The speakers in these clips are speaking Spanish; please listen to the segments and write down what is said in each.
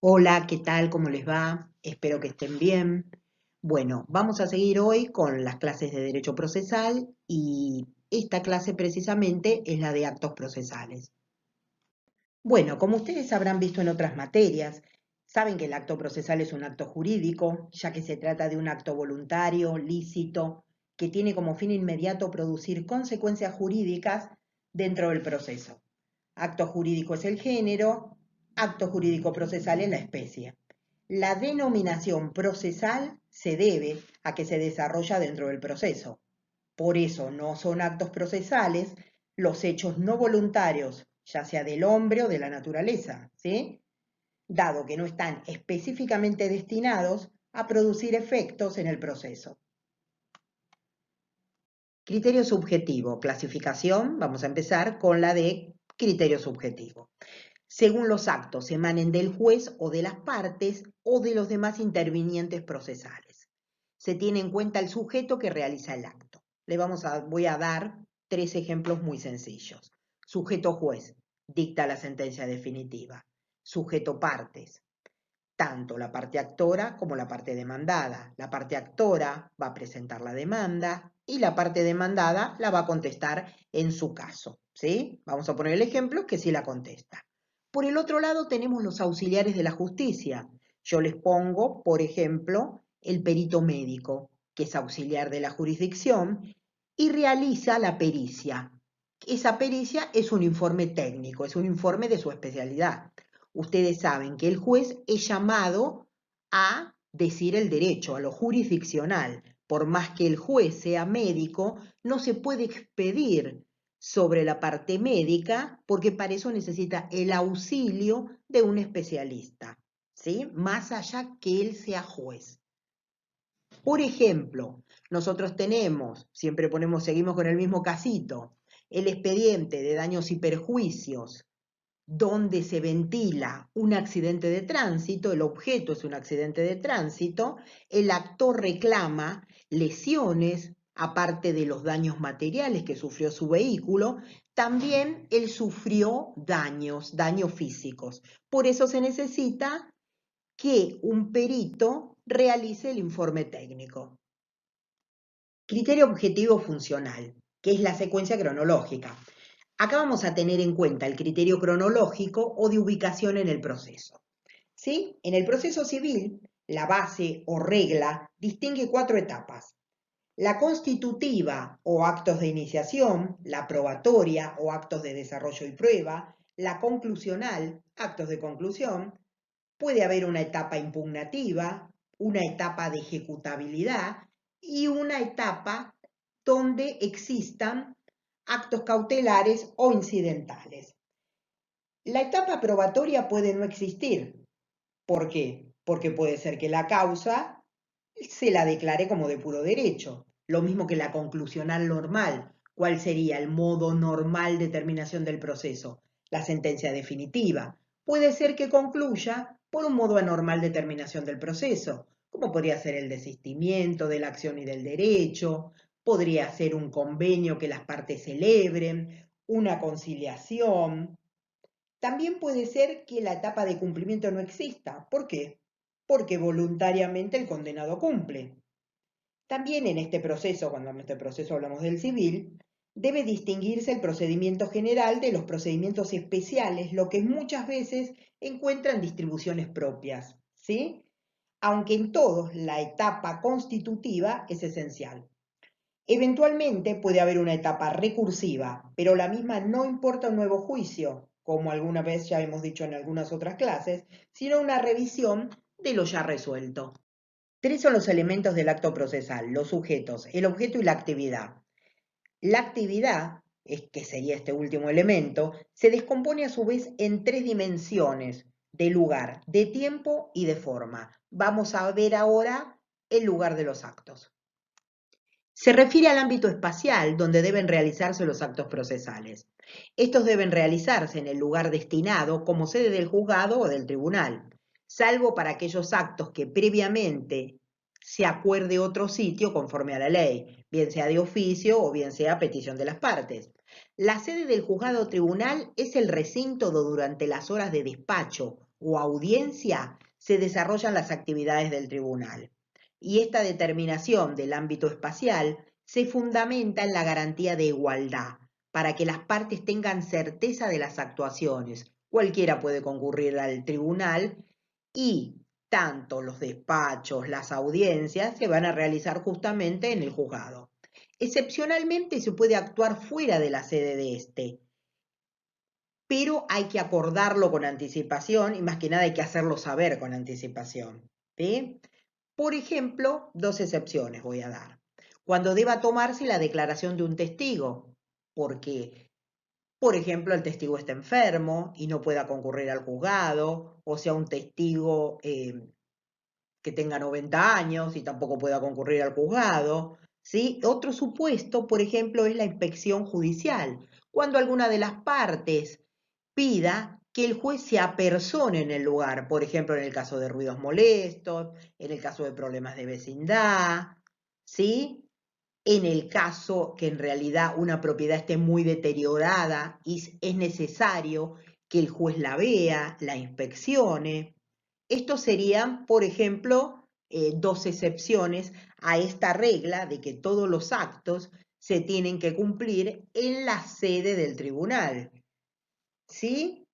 Hola, ¿qué tal? ¿Cómo les va? Espero que estén bien. Bueno, vamos a seguir hoy con las clases de Derecho Procesal y esta clase precisamente es la de actos procesales. Bueno, como ustedes habrán visto en otras materias, saben que el acto procesal es un acto jurídico, ya que se trata de un acto voluntario, lícito, que tiene como fin inmediato producir consecuencias jurídicas dentro del proceso. Acto jurídico es el género, acto jurídico procesal es la especie. La denominación procesal se debe a que se desarrolla dentro del proceso. Por eso no son actos procesales los hechos no voluntarios, ya sea del hombre o de la naturaleza, ¿sí? Dado que no están específicamente destinados a producir efectos en el proceso. Criterio subjetivo, clasificación, vamos a empezar con la de criterio subjetivo. Según los actos emanen del juez o de las partes o de los demás intervinientes procesales. Se tiene en cuenta el sujeto que realiza el acto. Voy a dar tres ejemplos muy sencillos. Sujeto juez, dicta la sentencia definitiva. Sujeto partes, tanto la parte actora como la parte demandada. La parte actora va a presentar la demanda y la parte demandada la va a contestar en su caso, ¿sí? Vamos a poner el ejemplo que sí la contesta. Por el otro lado tenemos los auxiliares de la justicia. Yo les pongo, por ejemplo, el perito médico, que es auxiliar de la jurisdicción y realiza la pericia. Esa pericia es un informe técnico, es un informe de su especialidad. Ustedes saben que el juez es llamado a decir el derecho, a lo jurisdiccional. Por más que el juez sea médico, no se puede expedir sobre la parte médica porque para eso necesita el auxilio de un especialista, ¿sí? Más allá que él sea juez. Por ejemplo, nosotros tenemos, seguimos con el mismo casito, el expediente de daños y perjuicios donde se ventila un accidente de tránsito, el objeto es un accidente de tránsito, el actor reclama lesiones, aparte de los daños materiales que sufrió su vehículo, también él sufrió daños físicos. Por eso se necesita que un perito realice el informe técnico. Criterio objetivo funcional, que es la secuencia cronológica. Acá vamos a tener en cuenta el criterio cronológico o de ubicación en el proceso. ¿Sí? En el proceso civil, la base o regla distingue cuatro etapas. La constitutiva o actos de iniciación, la probatoria o actos de desarrollo y prueba, la conclusional, actos de conclusión, puede haber una etapa impugnativa, una etapa de ejecutabilidad y una etapa donde existan actos cautelares o incidentales. La etapa probatoria puede no existir. ¿Por qué? Porque puede ser que la causa se la declare como de puro derecho. Lo mismo que la conclusional normal. ¿Cuál sería el modo normal de terminación del proceso? La sentencia definitiva. Puede ser que concluya por un modo anormal de terminación del proceso, como podría ser el desistimiento de la acción y del derecho, podría ser un convenio que las partes celebren, una conciliación. También puede ser que la etapa de cumplimiento no exista. ¿Por qué? Porque voluntariamente el condenado cumple. También en este proceso, cuando en este proceso hablamos del civil, debe distinguirse el procedimiento general de los procedimientos especiales, lo que muchas veces encuentran distribuciones propias, ¿sí? Aunque en todos la etapa constitutiva es esencial. Eventualmente puede haber una etapa recursiva, pero la misma no importa un nuevo juicio, como alguna vez ya hemos dicho en algunas otras clases, sino una revisión de lo ya resuelto. Tres son los elementos del acto procesal: los sujetos, el objeto y la actividad. La actividad, que sería este último elemento, se descompone a su vez en tres dimensiones: de lugar, de tiempo y de forma. Vamos a ver ahora el lugar de los actos. Se refiere al ámbito espacial donde deben realizarse los actos procesales. Estos deben realizarse en el lugar destinado como sede del juzgado o del tribunal, salvo para aquellos actos que previamente se acuerde otro sitio conforme a la ley, bien sea de oficio o bien sea a petición de las partes. La sede del juzgado o tribunal es el recinto donde durante las horas de despacho o audiencia se desarrollan las actividades del tribunal. Y esta determinación del ámbito espacial se fundamenta en la garantía de igualdad, para que las partes tengan certeza de las actuaciones. Cualquiera puede concurrir al tribunal y tanto los despachos, las audiencias, se van a realizar justamente en el juzgado. Excepcionalmente se puede actuar fuera de la sede de este, pero hay que acordarlo con anticipación y más que nada hay que hacerlo saber con anticipación. ¿Sí? Por ejemplo, dos excepciones voy a dar. Cuando deba tomarse la declaración de un testigo, porque, por ejemplo, el testigo está enfermo y no pueda concurrir al juzgado, o sea, un testigo que tenga 90 años y tampoco pueda concurrir al juzgado. ¿Sí? Otro supuesto, por ejemplo, es la inspección judicial, cuando alguna de las partes pida que el juez se apersone en el lugar, por ejemplo, en el caso de ruidos molestos, en el caso de problemas de vecindad, ¿sí? En el caso que en realidad una propiedad esté muy deteriorada y es necesario que el juez la vea, la inspeccione. Estos serían, por ejemplo, dos excepciones a esta regla de que todos los actos se tienen que cumplir en la sede del tribunal. ¿Sí?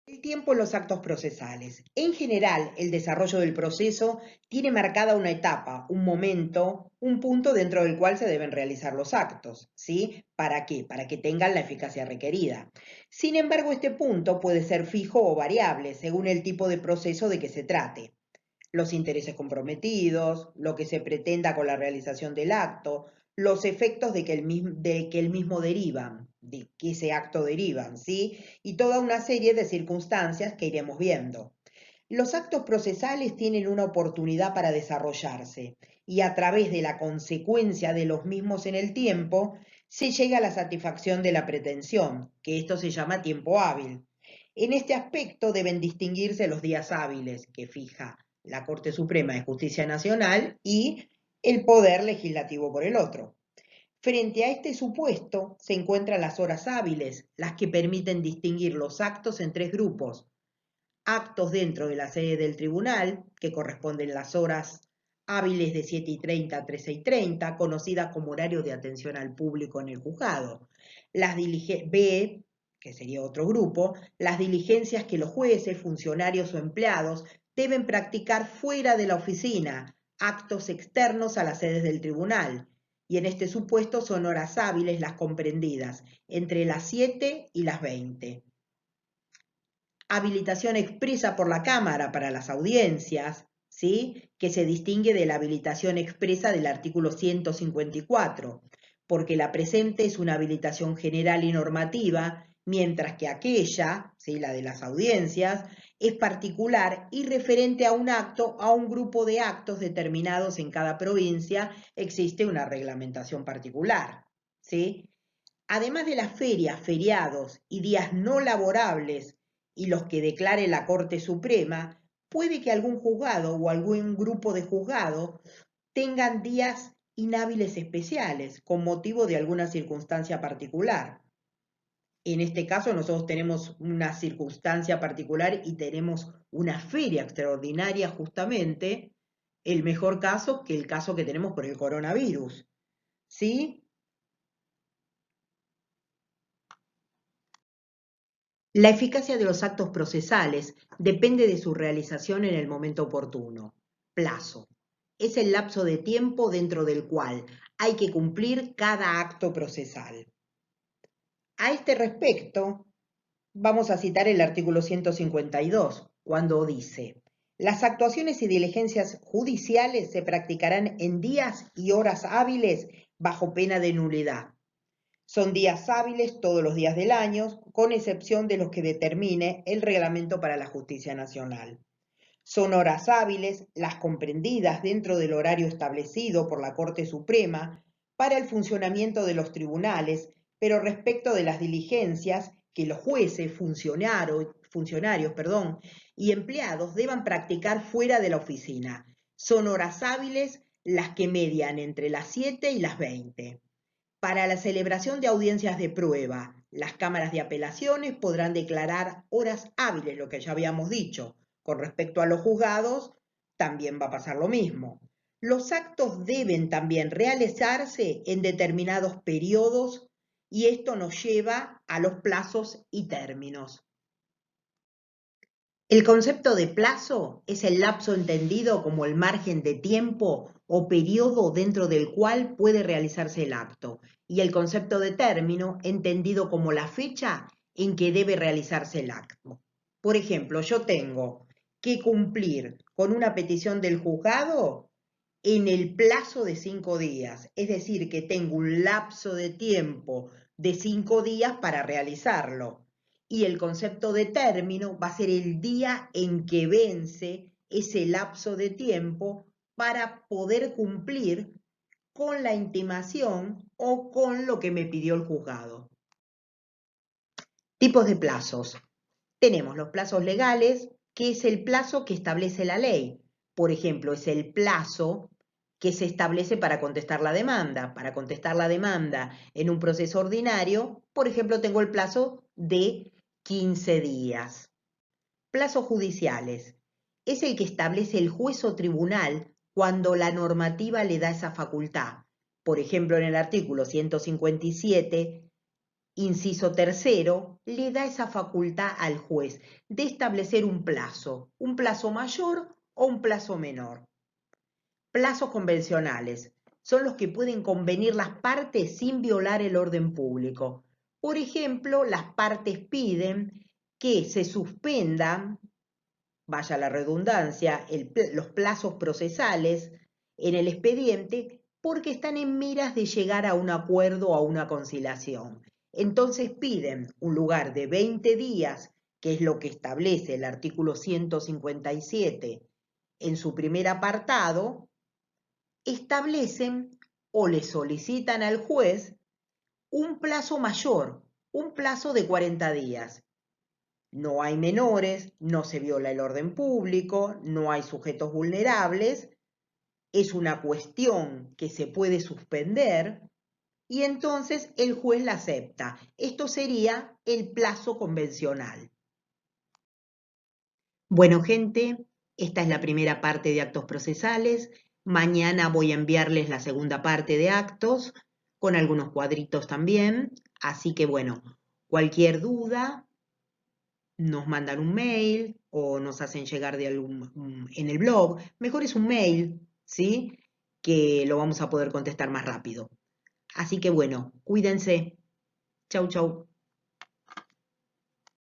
El tiempo en los actos procesales. En general, el desarrollo del proceso tiene marcada una etapa, un momento, un punto dentro del cual se deben realizar los actos. ¿Sí? ¿Para qué? Para que tengan la eficacia requerida. Sin embargo, este punto puede ser fijo o variable según el tipo de proceso de que se trate. Los intereses comprometidos, lo que se pretenda con la realización del acto, los efectos de que el mismo derivan, de que ese acto derivan, ¿sí? Y toda una serie de circunstancias que iremos viendo. Los actos procesales tienen una oportunidad para desarrollarse y a través de la consecuencia de los mismos en el tiempo, se llega a la satisfacción de la pretensión, que esto se llama tiempo hábil. En este aspecto deben distinguirse los días hábiles que fija la Corte Suprema de Justicia Nacional y el Poder Legislativo por el otro. Frente a este supuesto se encuentran las horas hábiles, las que permiten distinguir los actos en tres grupos. Actos dentro de la sede del tribunal, que corresponden las horas hábiles de 7:30 a 13:30, conocidas como horario de atención al público en el juzgado. B, que sería otro grupo, las diligencias que los jueces, funcionarios o empleados deben practicar fuera de la oficina, actos externos a las sedes del tribunal. Y en este supuesto son horas hábiles las comprendidas entre las 7 y las 20. Habilitación expresa por la Cámara para las audiencias, ¿sí? Que se distingue de la habilitación expresa del artículo 154, porque la presente es una habilitación general y normativa, mientras que aquella, ¿sí? La de las audiencias, es particular y referente a un acto, a un grupo de actos determinados en cada provincia, existe una reglamentación particular, ¿sí? Además de las ferias, feriados y días no laborables y los que declare la Corte Suprema, puede que algún juzgado o algún grupo de juzgados tengan días inhábiles especiales con motivo de alguna circunstancia particular. En este caso nosotros tenemos una circunstancia particular y tenemos una feria extraordinaria justamente, el mejor caso que el caso que tenemos por el coronavirus. ¿Sí? La eficacia de los actos procesales depende de su realización en el momento oportuno. Plazo. Es el lapso de tiempo dentro del cual hay que cumplir cada acto procesal. A este respecto, vamos a citar el artículo 152, cuando dice: las actuaciones y diligencias judiciales se practicarán en días y horas hábiles bajo pena de nulidad. Son días hábiles todos los días del año, con excepción de los que determine el Reglamento para la Justicia Nacional. Son horas hábiles las comprendidas dentro del horario establecido por la Corte Suprema para el funcionamiento de los tribunales, pero respecto de las diligencias que los jueces, funcionarios, y empleados deban practicar fuera de la oficina. Son horas hábiles las que median entre las 7 y las 20. Para la celebración de audiencias de prueba, Las cámaras de apelaciones podrán declarar horas hábiles, lo que ya habíamos dicho. Con respecto a los juzgados, también va a pasar lo mismo. Los actos deben también realizarse en determinados periodos y esto nos lleva a los plazos y términos. El concepto de plazo es el lapso entendido como el margen de tiempo o periodo dentro del cual puede realizarse el acto, y el concepto de término entendido como la fecha en que debe realizarse el acto. Por ejemplo, yo tengo que cumplir con una petición del juzgado en el plazo de 5 días, es decir, que tengo un lapso de tiempo de 5 días para realizarlo. Y el concepto de término va a ser el día en que vence ese lapso de tiempo para poder cumplir con la intimación o con lo que me pidió el juzgado. Tipos de plazos. Tenemos los plazos legales, que es el plazo que establece la ley. Por ejemplo, es el plazo que se establece para contestar la demanda. Para contestar la demanda en un proceso ordinario, por ejemplo, tengo el plazo de 15 días. Plazos judiciales. Es el que establece el juez o tribunal cuando la normativa le da esa facultad. Por ejemplo, en el artículo 157, inciso tercero, le da esa facultad al juez de establecer un plazo mayor o un plazo menor. Plazos convencionales son los que pueden convenir las partes sin violar el orden público. Por ejemplo, las partes piden que se suspendan, vaya la redundancia, los plazos procesales en el expediente porque están en miras de llegar a un acuerdo o a una conciliación. Entonces piden un lugar de 20 días, que es lo que establece el artículo 157 en su primer apartado, establecen o le solicitan al juez un plazo mayor, un plazo de 40 días. No hay menores, no se viola el orden público, no hay sujetos vulnerables, es una cuestión que se puede suspender y entonces el juez la acepta. Esto sería el plazo convencional. Bueno, gente, esta es la primera parte de actos procesales. Mañana voy a enviarles la segunda parte de actos, con algunos cuadritos también. Así que bueno, cualquier duda, nos mandan un mail o nos hacen llegar en el blog. Mejor es un mail, ¿sí? Que lo vamos a poder contestar más rápido. Así que bueno, cuídense. Chau, chau.